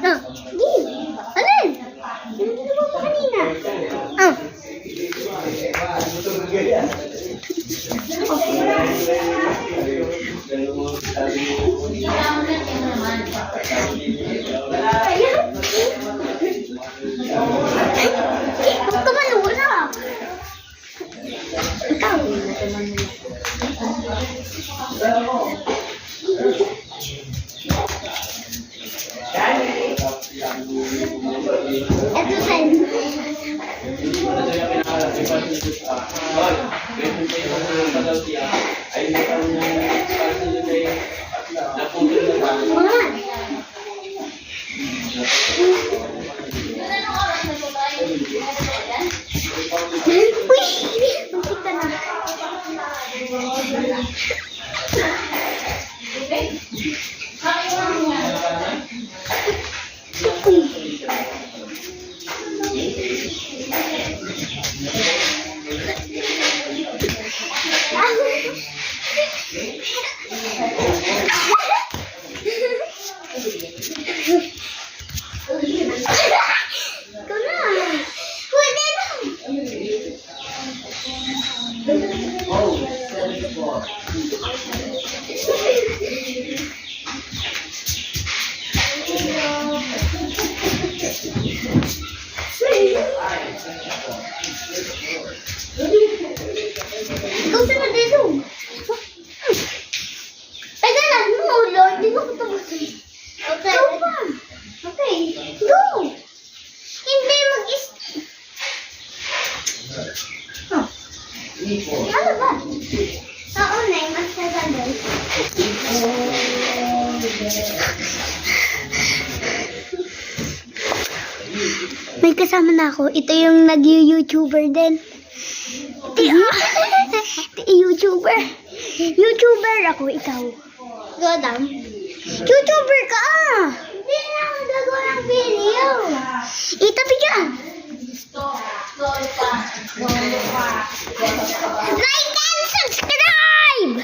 Ah, di. Alin? Yung ginawa mo kanina. Ah. Huwag ka malula. Ikaw. Ito sa'yo. Uy! Nakita na. Ikaw na. Pwede na. Ikaw sila dito. Teka lang, no, Lord. Di ba ko tapusin? Okay. Go pa. Okay. Go. Hindi mag-is... Oh. Ano ba? Oo, Nay. Mas tagal. May kasama na ako. Ito yung nag-YouTuber din. YouTuber. YouTuber ako, ikaw. Godam. YouTuber ka! Hindi na ako gagawa ng video. Itabi ka. Like and subscribe!